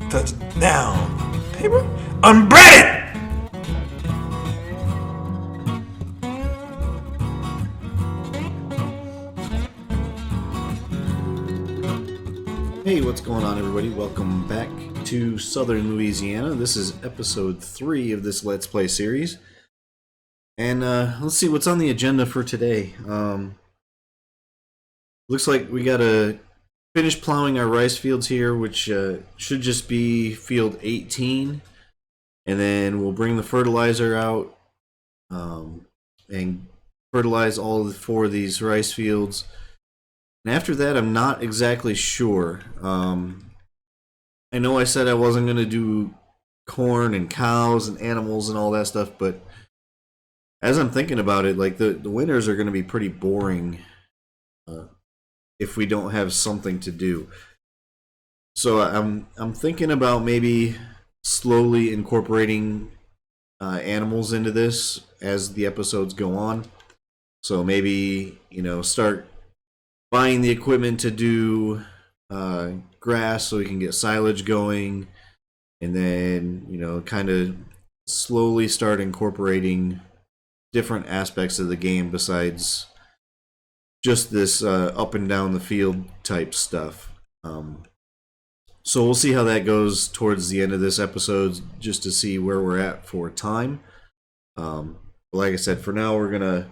Touchdown. Paper? Unbreaded! Hey, what's going on, everybody? Welcome back to Southern Louisiana. This is episode 3 of this Let's Play series. And let's see what's on the agenda for today. Looks like we gotta finish plowing our rice fields here, which should just be field 18. And then we'll bring the fertilizer out and fertilize all 4 of these rice fields. And after that, I'm not exactly sure. I know I said I wasn't going to do corn and cows and animals and all that stuff, but as I'm thinking about it, like the winters are going to be pretty boring if we don't have something to do. So I'm thinking about maybe slowly incorporating animals into this as the episodes go on. So maybe, start buying the equipment to do grass so we can get silage going, and then kind of slowly start incorporating different aspects of the game besides just this up and down the field type stuff. So we'll see how that goes towards the end of this episode, just to see where we're at for time. Like I said, for now we're gonna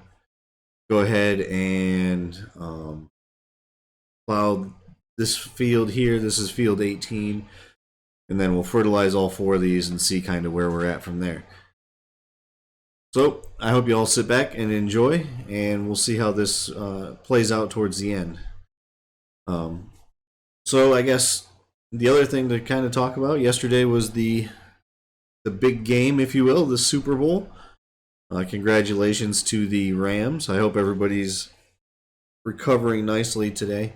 go ahead and plow this field here. This is field 18, and then we'll fertilize all 4 of these and see kind of where we're at from there. So I hope you all sit back and enjoy, and we'll see how this plays out towards the end. So I guess the other thing to kind of talk about, yesterday was the big game, if you will, the Super Bowl. Congratulations to the Rams. I hope everybody's recovering nicely today.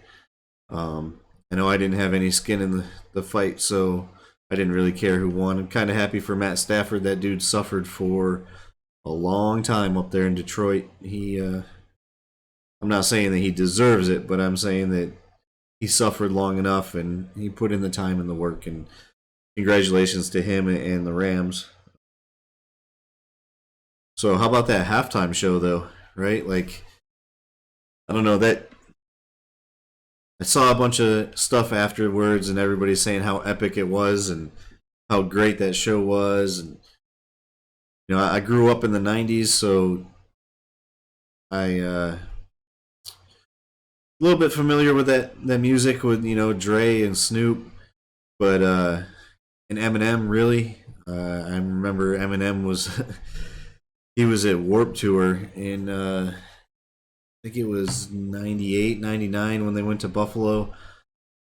I know I didn't have any skin in the fight, so I didn't really care who won. I'm kind of happy for Matt Stafford. That dude suffered for a long time up there in Detroit. I'm not saying that he deserves it, but I'm saying that he suffered long enough, and he put in the time and the work, and congratulations to him and the Rams. So how about that halftime show, though, right? Like, I don't know, that I saw a bunch of stuff afterwards, and everybody's saying how epic it was and how great that show was. And I grew up in the '90s, so I a little bit familiar with that music with Dre and Snoop, but and Eminem really. I remember Eminem was he was at Warped Tour in I think it was 98, 99 when they went to Buffalo,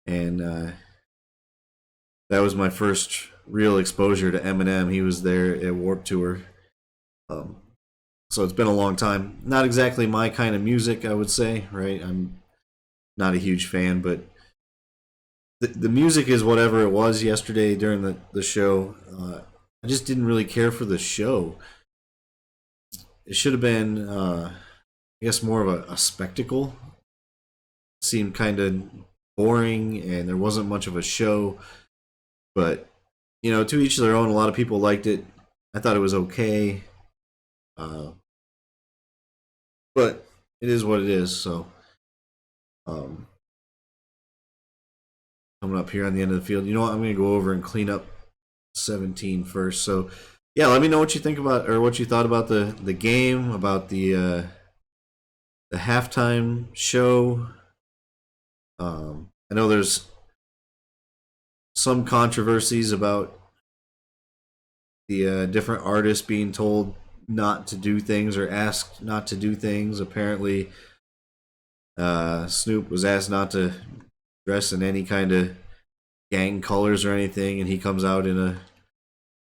and that was my first real exposure to Eminem. He was there at Warped Tour. So it's been a long time. Not exactly my kind of music, I would say, right? I'm not a huge fan, but the music is whatever it was yesterday during the show. I just didn't really care for the show. It should have been, I guess, more of a spectacle. It seemed kind of boring, and there wasn't much of a show. But, to each their own. A lot of people liked it. I thought it was okay. But it is what it is, so coming up here on the end of the field. You know what? I'm going to go over and clean up 17 first. So, yeah, let me know what you think about, or what you thought about the game, about the halftime show. I know there's some controversies about the different artists being told not to do things or asked not to do things. Apparently, Snoop was asked not to dress in any kind of gang colors or anything, and he comes out in a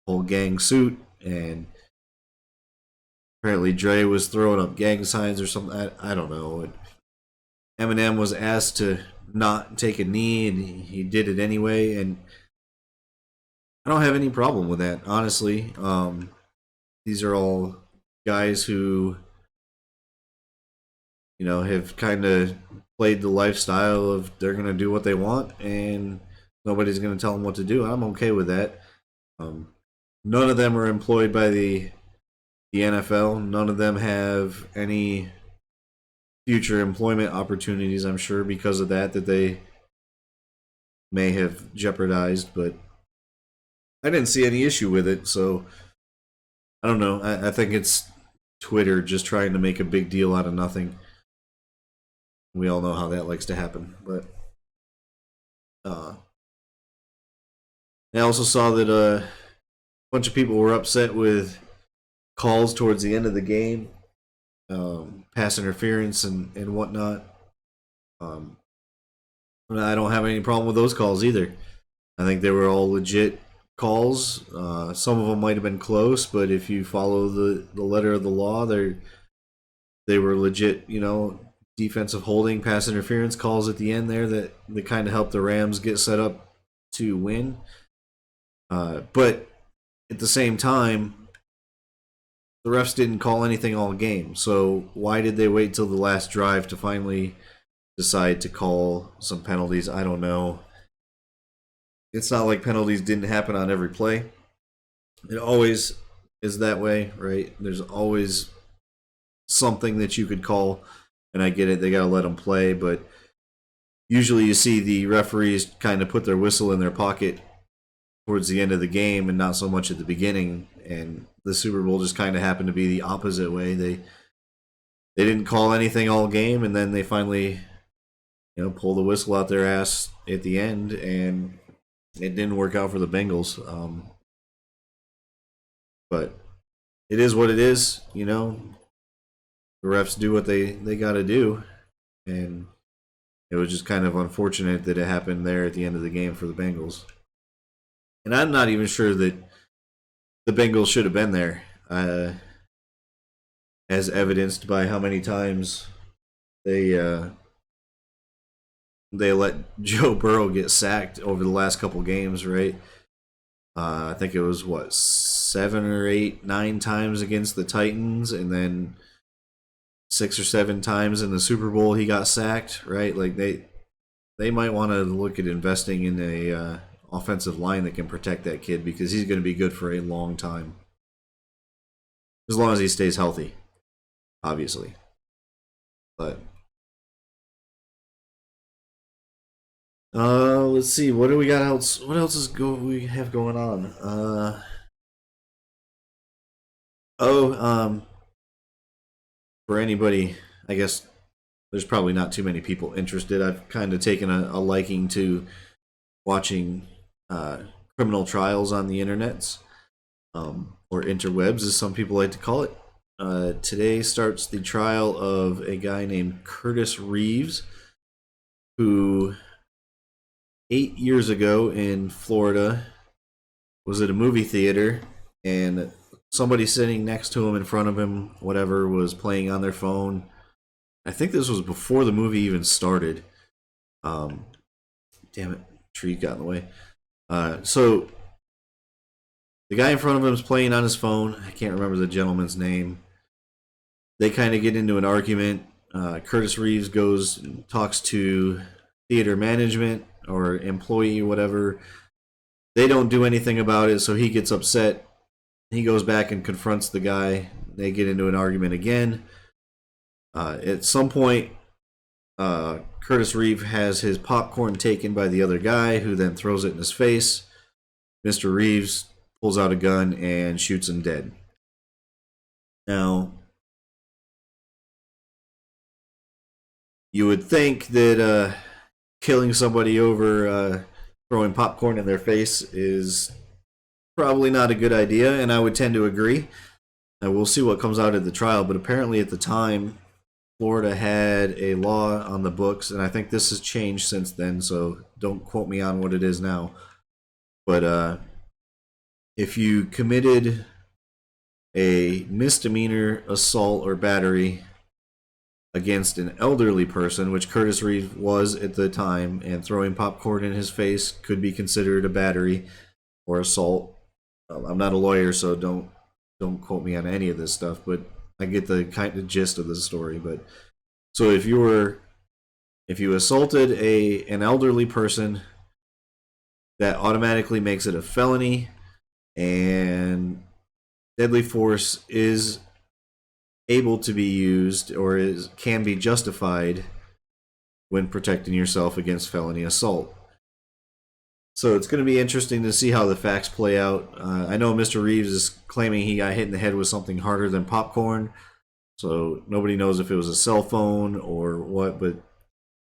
whole gang suit. And apparently Dre was throwing up gang signs or something. I don't know. Eminem was asked to not take a knee, and he did it anyway. And I don't have any problem with that, honestly. These are all guys who, have kind of played the lifestyle of they're going to do what they want, and Nobody's going to tell them what to do. I'm okay with that. None of them are employed by the NFL. None of them have any future employment opportunities, I'm sure, because of that they may have jeopardized. But I didn't see any issue with it, so I don't know. I think it's Twitter just trying to make a big deal out of nothing. We all know how that likes to happen. But I also saw that a bunch of people were upset with calls towards the end of the game, pass interference and whatnot. I don't have any problem with those calls either. I think they were all legit calls. Some of them might have been close, but if you follow the letter of the law, they were legit, defensive holding, pass interference calls at the end there that kind of helped the Rams get set up to win. But at the same time, the refs didn't call anything all game. So why did they wait till the last drive to finally decide to call some penalties? I don't know. It's not like penalties didn't happen on every play. It always is that way, right? There's always something that you could call, and I get it. They got to let them play, but usually you see the referees kind of put their whistle in their pocket towards the end of the game and not so much at the beginning. And the Super Bowl just kind of happened to be the opposite way. They didn't call anything all game, and then they finally, pull the whistle out their ass at the end, and it didn't work out for the Bengals. But it is what it is, The refs do what they got to do, and it was just kind of unfortunate that it happened there at the end of the game for the Bengals. And I'm not even sure that the Bengals should have been there, as evidenced by how many times they let Joe Burrow get sacked over the last couple games, right? I think it was 7 or 8, 9 times against the Titans, and then 6 or 7 times in the Super Bowl he got sacked, right? Like they might want to look at investing in a offensive line that can protect that kid, because he's going to be good for a long time, as long as he stays healthy, obviously. But let's see. What do we got else? What else we have going on? For anybody, I guess there's probably not too many people interested. I've kind of taken a liking to watching criminal trials on the internets, or interwebs, as some people like to call it. Today starts the trial of a guy named Curtis Reeves, who 8 years ago in Florida was at a movie theater, and somebody sitting next to him, in front of him, whatever, was playing on their phone. I think this was before the movie even started. Damn it, tree got in the way. So the guy in front of him is playing on his phone. I can't remember the gentleman's name. They kind of get into an argument. Curtis Reeves goes and talks to theater management or employee, whatever. They don't do anything about it, so he gets upset. He goes back and confronts the guy. They get into an argument again. At some point, Curtis Reeves has his popcorn taken by the other guy, who then throws it in his face. Mr. Reeves pulls out a gun and shoots him dead. Now, you would think that killing somebody over throwing popcorn in their face is probably not a good idea, and I would tend to agree. We'll see what comes out of the trial, but apparently at the time, Florida had a law on the books, and I think this has changed since then, so don't quote me on what it is now. But if you committed a misdemeanor assault or battery against an elderly person, which Curtis Reeves was at the time, and throwing popcorn in his face could be considered a battery or assault. I'm not a lawyer, so don't quote me on any of this stuff, but I get the kind of gist of the story. But so if you assaulted an elderly person that automatically makes it a felony, and deadly force is able to be used or can be justified when protecting yourself against felony assault. So it's going to be interesting to see how the facts play out. I know Mr. Reeves is claiming he got hit in the head with something harder than popcorn, so nobody knows if it was a cell phone or what, but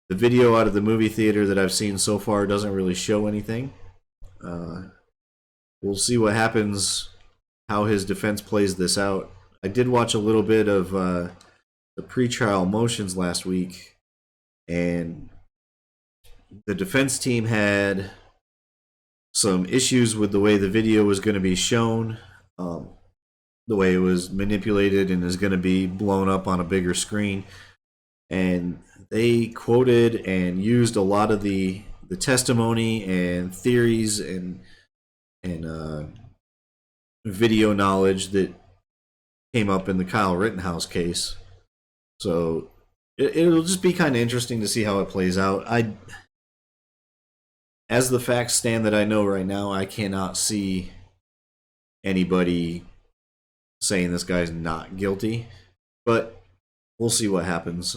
the video out of the movie theater that I've seen so far doesn't really show anything. We'll see what happens, how his defense plays this out. I did watch a little bit of the pretrial motions last week, and the defense team had some issues with the way the video was going to be shown, the way it was manipulated and is going to be blown up on a bigger screen. And they quoted and used a lot of the testimony and theories and video knowledge that came up in the Kyle Rittenhouse case. So it'll just be kind of interesting to see how it plays out. As the facts stand that I know right now, I cannot see anybody saying this guy's not guilty, but we'll see what happens.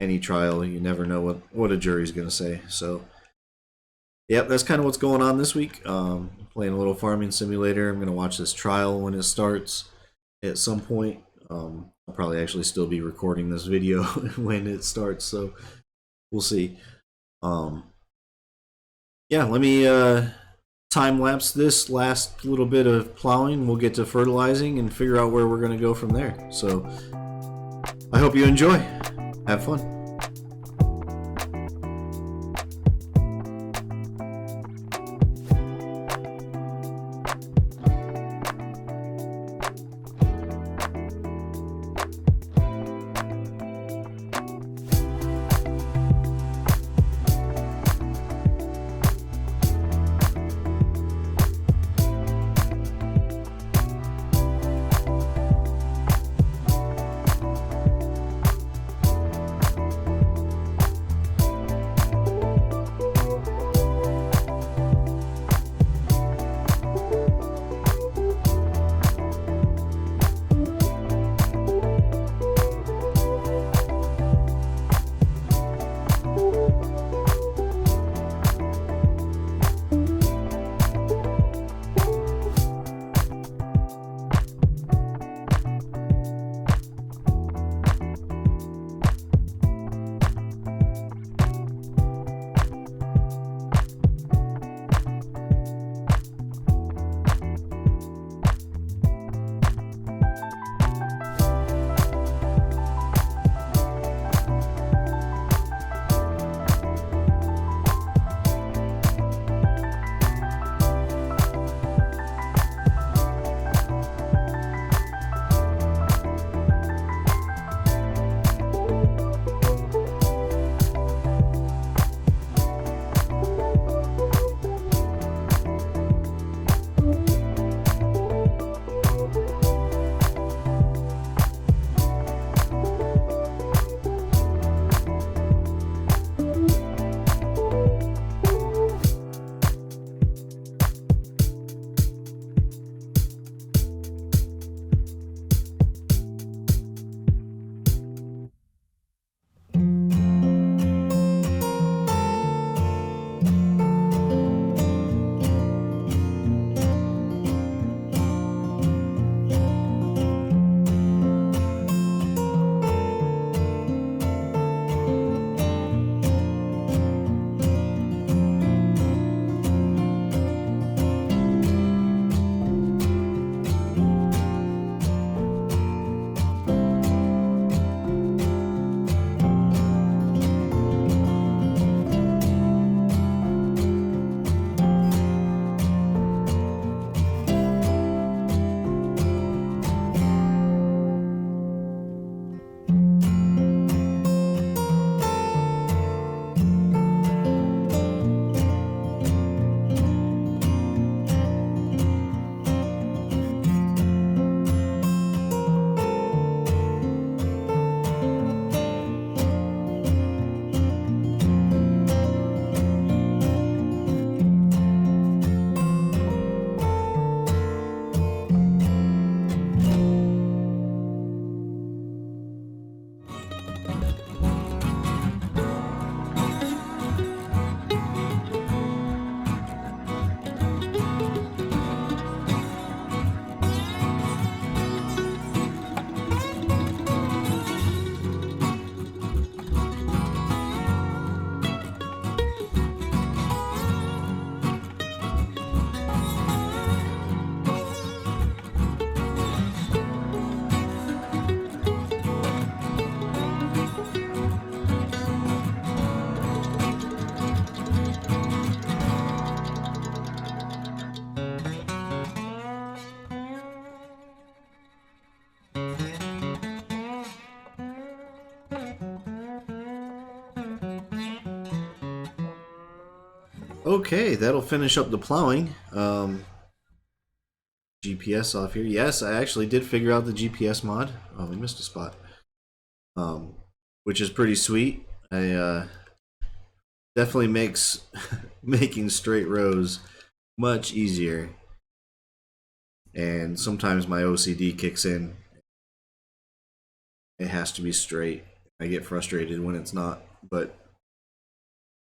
Any trial, you never know what a jury's going to say. So, yep, that's kind of what's going on this week. Playing a little farming simulator. I'm going to watch this trial when it starts at some point. I'll probably actually still be recording this video when it starts, so we'll see. Yeah, let me time lapse this last little bit of plowing. We'll get to fertilizing and figure out where we're going to go from there. So I hope you enjoy. Have fun. Okay, that'll finish up the plowing. GPS off here. Yes, I actually did figure out the GPS mod. Oh, we missed a spot. Which is pretty sweet. I definitely makes making straight rows much easier. And sometimes my OCD kicks in. It has to be straight. I get frustrated when it's not, but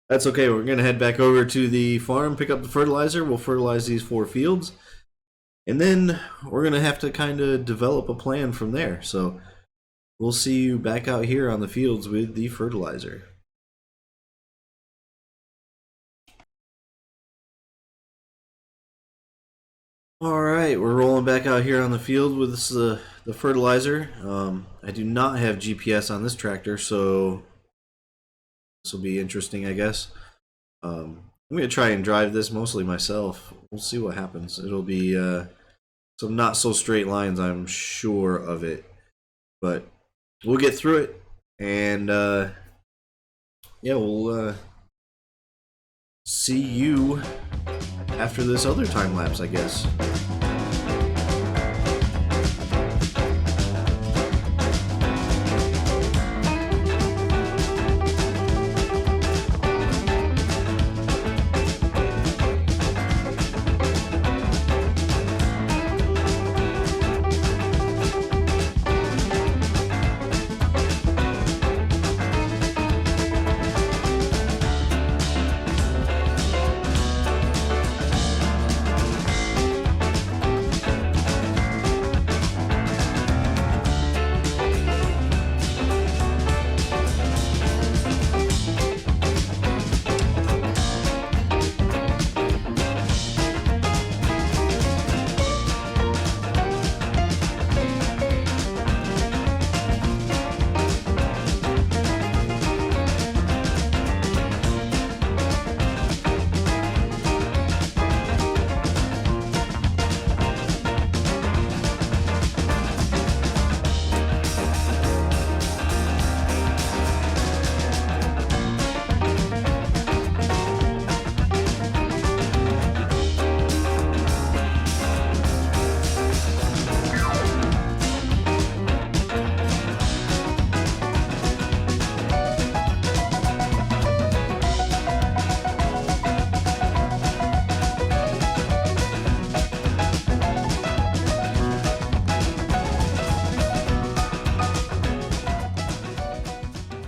that's okay. We're gonna head back over to the farm, pick up the fertilizer. We'll fertilize these 4 fields, and then we're gonna have to kind of develop a plan from there. So we'll see you back out here on the fields with the fertilizer. Alright, we're rolling back out here on the field with the fertilizer. I do not have GPS on this tractor, so this will be interesting, I guess. I'm going to try and drive this mostly myself. We'll see what happens. It'll be some not so straight lines, I'm sure of it. But we'll get through it, and yeah, we'll see you after this other time lapse, I guess.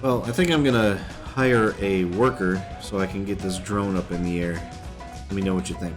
Well, I think I'm gonna hire a worker so I can get this drone up in the air. Let me know what you think.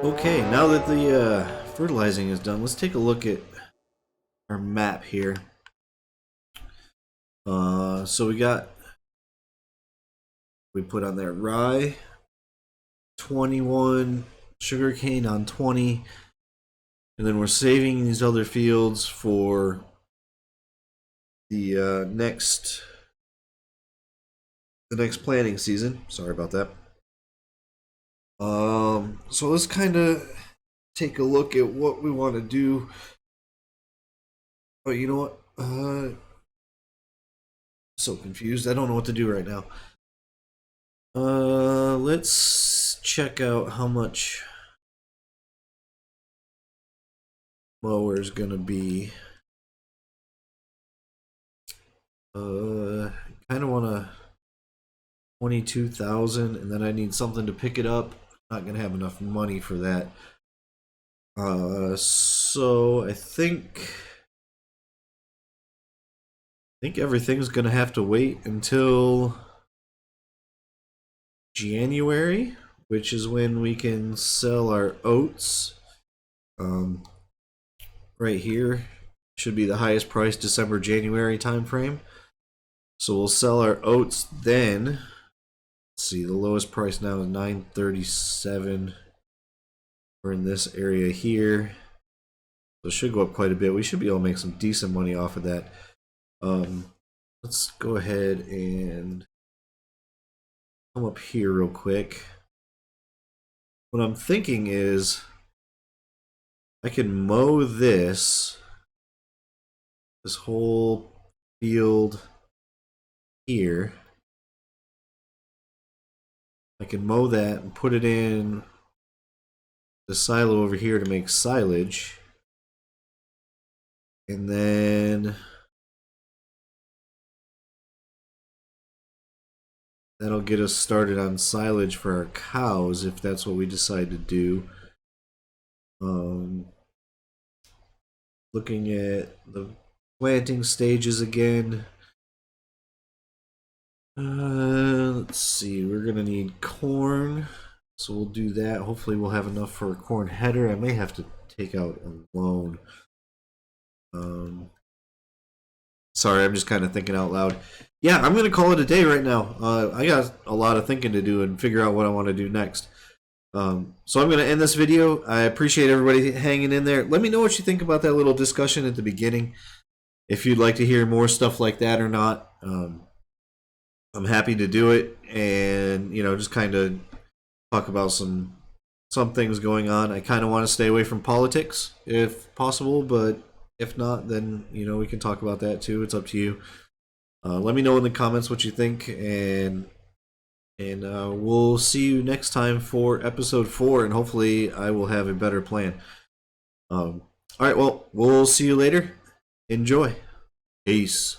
Okay, now that the fertilizing is done, let's take a look at our map here. So we put on there rye, 21, sugarcane on 20, and then we're saving these other fields for the next planting season. Sorry about that. So let's kind of take a look at what we want to do. Oh, you know what? So confused. I don't know what to do right now. Let's check out how much mower is gonna be. Kind of want to 22,000, and then I need something to pick it up. Not gonna have enough money for that. So I think everything's gonna have to wait until January, which is when we can sell our oats. Right here should be the highest price December-January time frame. So we'll sell our oats then. Let's see, the lowest price now is $9.37. We're in this area here. So it should go up quite a bit. We should be able to make some decent money off of that. Let's go ahead and come up here real quick. What I'm thinking is I can mow this whole field here. I can mow that and put it in the silo over here to make silage. And then that'll get us started on silage for our cows if that's what we decide to do. Looking at the planting stages again. Let's see, we're gonna need corn, so we'll do that. Hopefully we'll have enough for a corn header. I may have to take out a loan. Sorry, I'm just kind of thinking out loud. Yeah, I'm gonna call it a day right now. I got a lot of thinking to do and figure out what I want to do next. So I'm gonna end this video. I appreciate everybody hanging in there. Let me know what you think about that little discussion at the beginning. If you'd like to hear more stuff like that or not. I'm happy to do it, and just kind of talk about some things going on. I kind of want to stay away from politics if possible, but if not, then we can talk about that too. It's up to you. Let me know in the comments what you think, and we'll see you next time for episode 4, and hopefully I will have a better plan. All right, well, we'll see you later. Enjoy. Peace.